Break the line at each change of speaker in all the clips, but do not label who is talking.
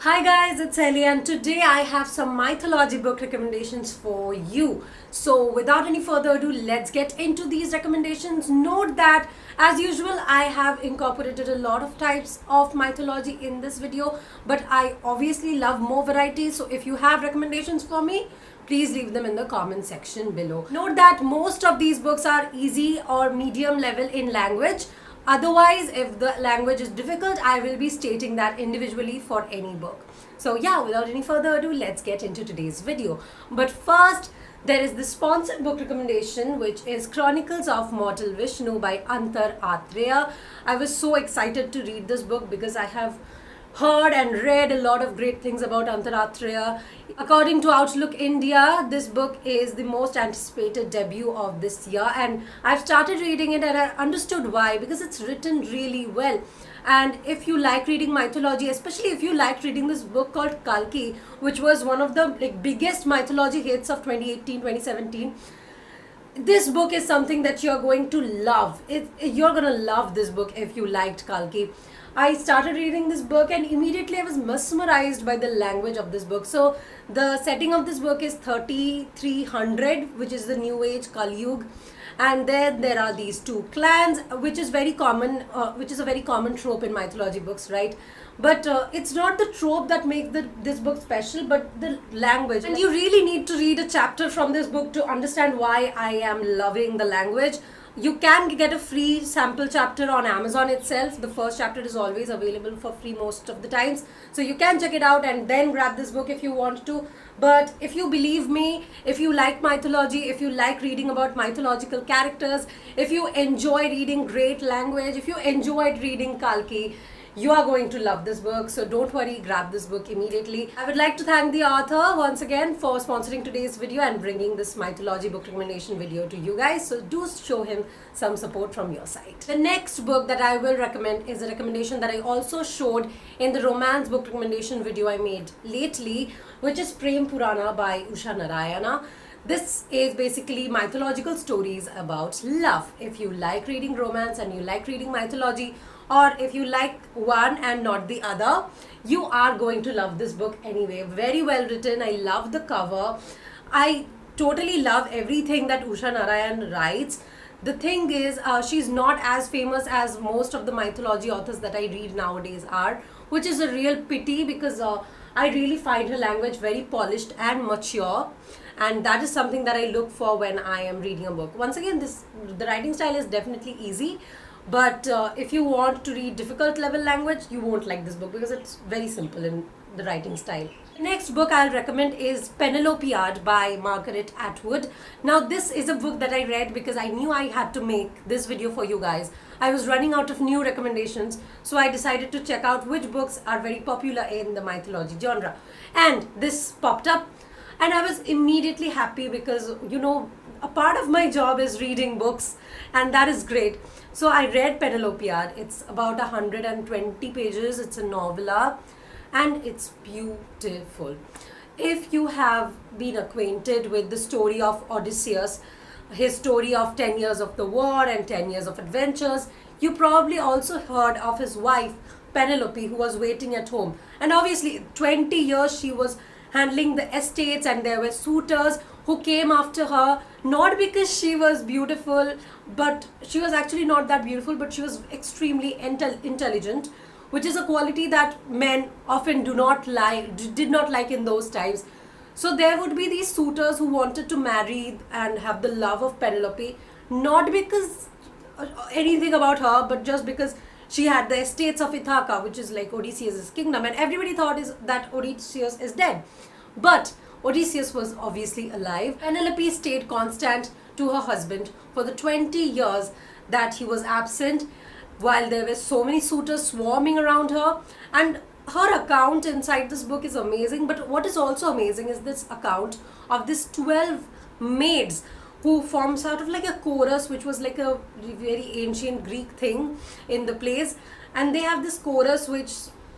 Hi guys, it's Helly and today I have some mythology book recommendations for you. So without any further ado, let's get into these recommendations. Note that as usual, I have incorporated a lot of types of mythology in this video, but I obviously love more varieties. So if you have recommendations for me, please leave them in the comment section below. Note that most of these books are easy or medium level in language. Otherwise, if the language is difficult, I will be stating that individually for any book. So yeah, without any further ado, let's get into today's video. But first, there is the sponsored book recommendation, which is Chronicles of Mortal Vishnu by Antar Atreya. I was so excited to read this book because I have heard and read a lot of great things about Antar Atreya. According to Outlook India, this book is the most anticipated debut of this year, and I've started reading it and I understood why, because it's written really well. And if you like reading mythology, especially if you like reading this book called Kalki, which was one of the biggest mythology hits of 2018-2017, this book is something that you're going to love. You're going to love this book if you liked Kalki. I started reading this book and immediately I was mesmerized by the language of this book. So the setting of this book is 3300, which is the New Age Kali Yuga. And then there are these two clans, which is very common, which is a very common trope in mythology books, right? But it's not the trope that makes this book special, but the language. And you really need to read a chapter from this book to understand why I am loving the language. You can get a free sample chapter on Amazon itself. The first chapter is always available for free most of the times. So you can check it out and then grab this book if you want to. But if you believe me, if you like mythology, if you like reading about mythological characters, if you enjoy reading great language, if you enjoyed reading Kalki, you are going to love this book. So don't worry, grab this book immediately. I would like to thank the author once again for sponsoring today's video and bringing this mythology book recommendation video to you guys. So do show him some support from your side. The next book that I will recommend is a recommendation that I also showed in the romance book recommendation video I made lately, which is Priam Purana by Usha Narayana. This is basically mythological stories about love. If you like reading romance and you like reading mythology, or if you like one and not the other, you are going to love this book anyway. Very well written. I love the cover. I totally love everything that Usha Narayan writes. The thing is, she's not as famous as most of the mythology authors that I read nowadays are, which is a real pity because I really find her language very polished and mature, and that is something that I look for when I am reading a book. Once again, the writing style is definitely easy, but if you want to read difficult level language, you won't like this book because it's very simple in the writing style. The next book I'll recommend is Penelope by Margaret Atwood. Now this is a book that I read because I knew I had to make this video for you guys. I was running out of new recommendations, so I decided to check out which books are very popular in the mythology genre. And this popped up and I was immediately happy because, you know, a part of my job is reading books, and that is great. So I read Penelope. It's about 120 pages. It's a novella and it's beautiful. If you have been acquainted with the story of Odysseus, his story of 10 years of the war and 10 years of adventures, you probably also heard of his wife Penelope, who was waiting at home. And obviously 20 years she was handling the estates, and there were suitors who came after her, not because she was beautiful, but she was actually not that beautiful, but she was extremely intelligent, which is a quality that men often did not like in those times. So there would be these suitors who wanted to marry and have the love of Penelope, not because anything about her, but just because she had the estates of Ithaca, which is like Odysseus' kingdom, and everybody thought that Odysseus is dead. But Odysseus was obviously alive. Penelope stayed constant to her husband for the 20 years that he was absent, while there were so many suitors swarming around her. And her account inside this book is amazing, but what is also amazing is this account of this 12 maids who form sort of like a chorus, which was like a very ancient Greek thing in the plays, and they have this chorus which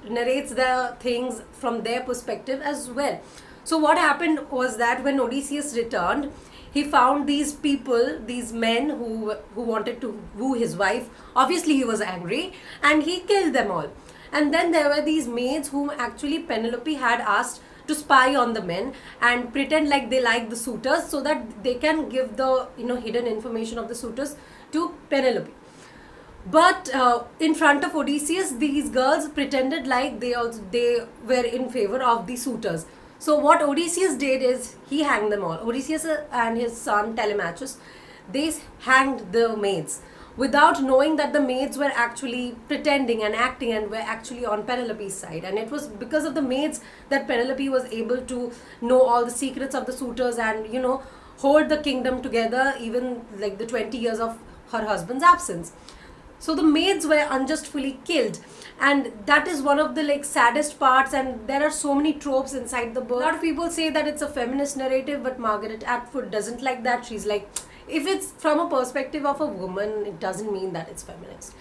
narrates the things from their perspective as well. So what happened was that when Odysseus returned, he found these people, these men who wanted to woo his wife. Obviously he was angry and he killed them all. And then there were these maids whom actually Penelope had asked to spy on the men and pretend like they like the suitors so that they can give the hidden information of the suitors to Penelope. But in front of Odysseus, these girls pretended like they were in favor of the suitors. So what Odysseus did is he hanged them all. Odysseus and his son Telemachus, they hanged the maids without knowing that the maids were actually pretending and acting and were actually on Penelope's side. And it was because of the maids that Penelope was able to know all the secrets of the suitors and hold the kingdom together even like the 20 years of her husband's absence. So the maids were unjustly killed, and that is one of the saddest parts, and there are so many tropes inside the book. A lot of people say that it's a feminist narrative, but Margaret Atwood doesn't like that. She's like, if it's from a perspective of a woman, it doesn't mean that it's feminist.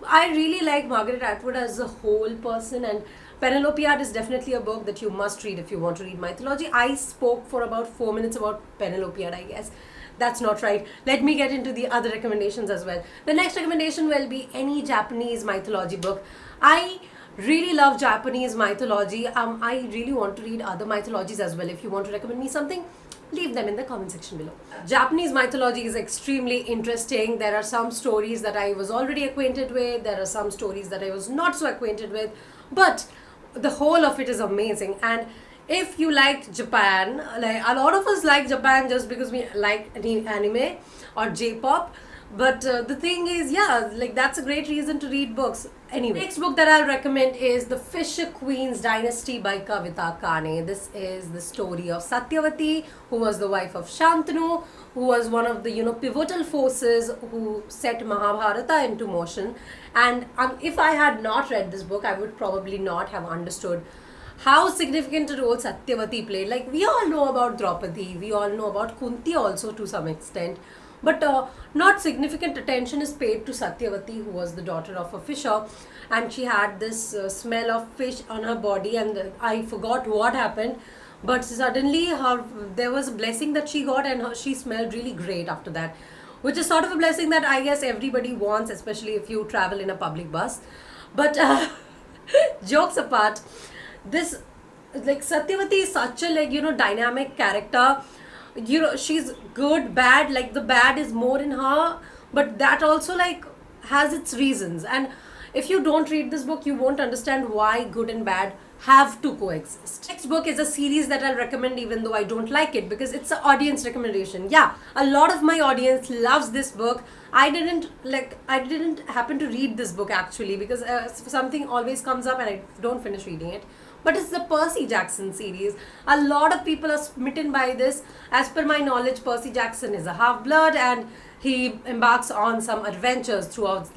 I really like Margaret Atwood as a whole person, and Penelopiad is definitely a book that you must read if you want to read mythology. I spoke for about 4 minutes about Penelopiad, I guess. That's not right. Let me get into the other recommendations as well. The next recommendation will be any Japanese mythology book. I really love Japanese mythology. I really want to read other mythologies as well. If you want to recommend me something, leave them in the comment section below. Japanese mythology is extremely interesting. There are some stories that I was already acquainted with. There are some stories that I was not so acquainted with. But the whole of it is amazing. And if you like Japan, like a lot of us like Japan just because we like anime or J-pop. But the thing is, yeah, that's a great reason to read books. Anyway, next book that I'll recommend is The Fisher Queen's Dynasty by Kavita Kane. This is the story of Satyavati, who was the wife of Shantanu, who was one of the pivotal forces who set Mahabharata into motion. And if I had not read this book, I would probably not have understood how significant a role Satyavati played. Like, we all know about Draupadi, we all know about Kunti also to some extent, but not significant attention is paid to Satyavati, who was the daughter of a fisher, and she had this smell of fish on her body, and I forgot what happened, but suddenly there was a blessing that she got, and she smelled really great after that, which is sort of a blessing that I guess everybody wants, especially if you travel in a public bus. But jokes apart, this Satyavati is such a dynamic character. She's good, bad, the bad is more in her, but that also has its reasons. And if you don't read this book, you won't understand why good and bad have to coexist. Next book is a series that I'll recommend even though I don't like it, because it's an audience recommendation. Yeah, a lot of my audience loves this book. I didn't happen to read this book actually, because something always comes up and I don't finish reading it. But it's the Percy Jackson series. A lot of people are smitten by this. As per my knowledge, Percy Jackson is a half-blood and he embarks on some adventures throughout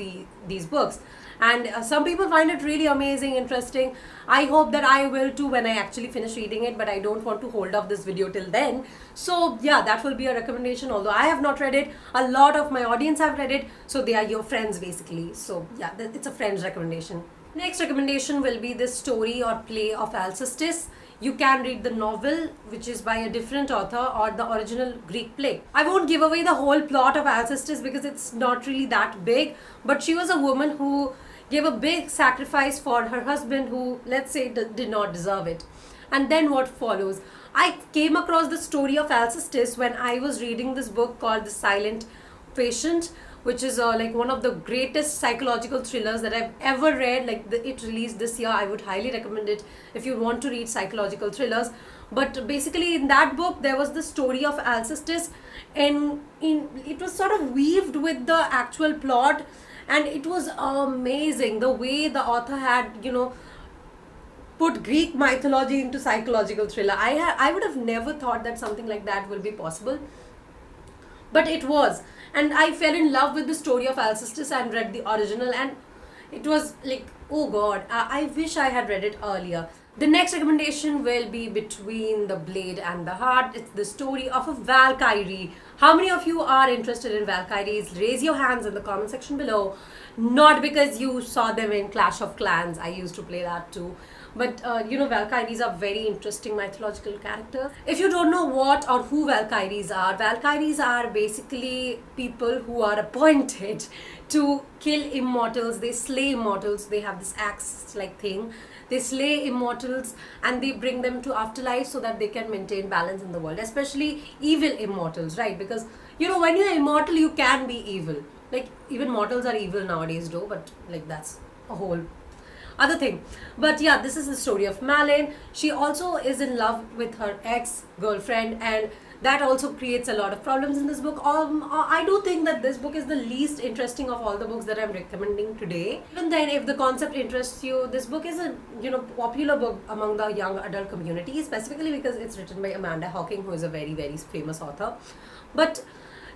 these books. And some people find it really amazing, interesting. I hope that I will too when I actually finish reading it, but I don't want to hold off this video till then. So yeah, that will be a recommendation. Although I have not read it, a lot of my audience have read it, so they are your friends basically. So yeah, it's a friend's recommendation. Next recommendation will be this story or play of Alcestis. You can read the novel, which is by a different author, or the original Greek play. I won't give away the whole plot of Alcestis because it's not really that big, but she was a woman who gave a big sacrifice for her husband who, let's say, did not deserve it. And then what follows? I came across the story of Alcestis when I was reading this book called The Silent Patient, which is one of the greatest psychological thrillers that I've ever read. It released this year. I would highly recommend it if you want to read psychological thrillers. But basically in that book there was the story of Alcestis, and it was sort of weaved with the actual plot, and it was amazing the way the author had put Greek mythology into psychological thriller. I would have never thought that something like that will be possible, but it was. And I fell in love with the story of Alcestis and read the original, and it was oh god, I wish I had read it earlier. The next recommendation will be Between the Blade and the Heart. It's the story of a Valkyrie. How many of you are interested in Valkyries? Raise your hands in the comment section below. Not because you saw them in Clash of Clans. I used to play that too. But Valkyries are very interesting mythological characters. If you don't know what or who Valkyries are basically people who are appointed to kill immortals. They slay immortals. They have this axe like thing. They slay immortals and they bring them to afterlife so that they can maintain balance in the world, especially evil immortals, right? Because when you're immortal, you can be evil. Like, even mortals are evil nowadays though, but like that's a whole other thing. But yeah, this is the story of Malin. She also is in love with her ex-girlfriend, and that also creates a lot of problems in this book. I do think that this book is the least interesting of all the books that I'm recommending today. Even then, if the concept interests you, this book is a popular book among the young adult community, specifically because it's written by Amanda Hawking, who is a very, very famous author. But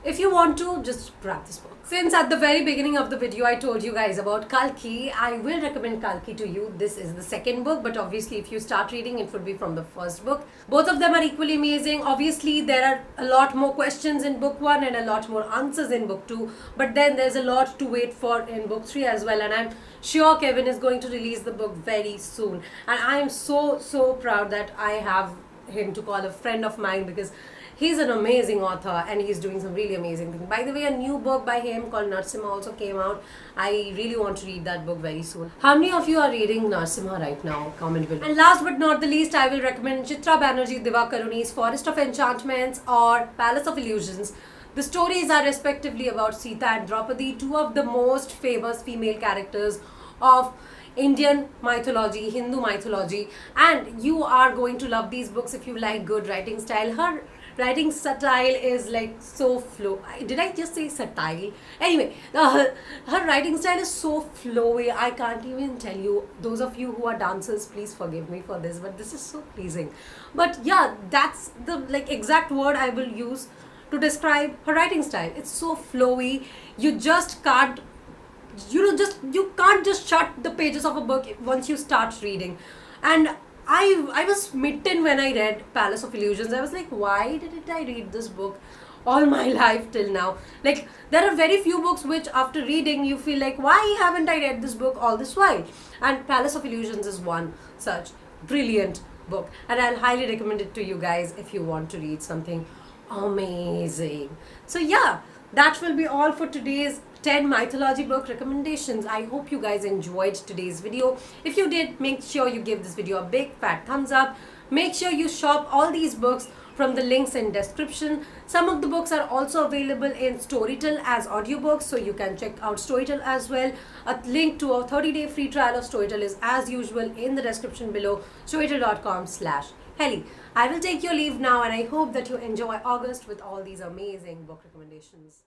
if you want to, just grab this book. Since at the very beginning of the video I told you guys about Kalki, I will recommend Kalki to you. This is the second book, but obviously if you start reading, it would be from the first book. Both of them are equally amazing. Obviously there are a lot more questions in book 1 and a lot more answers in book 2, but then there's a lot to wait for in book 3 as well, and I'm sure Kevin is going to release the book very soon, and I am so proud that I have him to call a friend of mine, because he's an amazing author and he's doing some really amazing things. By the way, a new book by him called Narsimha also came out. I really want to read that book very soon. How many of you are reading Narsimha right now? Comment below. And last but not the least, I will recommend Chitra Banerjee Divakaruni's Forest of Enchantments or Palace of Illusions. The stories are respectively about Sita and Draupadi, two of the most famous female characters of Indian mythology, Hindu mythology, and you are going to love these books if you like good writing style. Her writing style is like so did I just say satire? Anyway, her writing style is so flowy, I can't even tell you. Those of you who are dancers, please forgive me for this, but this is so pleasing. But yeah, that's the exact word I will use to describe her writing style. It's so flowy. You just can't you can't just shut the pages of a book once you start reading. And I was smitten when I read Palace of Illusions. I was like, why didn't I read this book all my life till now? Like, there are very few books which after reading you feel like, why haven't I read this book all this while? And Palace of Illusions is one such brilliant book, and I'll highly recommend it to you guys if you want to read something amazing. So yeah, that will be all for today's 10 mythology book recommendations. I hope you guys enjoyed today's video. If you did, make sure you give this video a big fat thumbs up. Make sure you shop all these books from the links in description. Some of the books are also available in Storytel as audiobooks, so you can check out Storytel as well. A link to a 30-day free trial of Storytel is as usual in the description below, storytel.com/Helly. I will take your leave now, and I hope that you enjoy August with all these amazing book recommendations.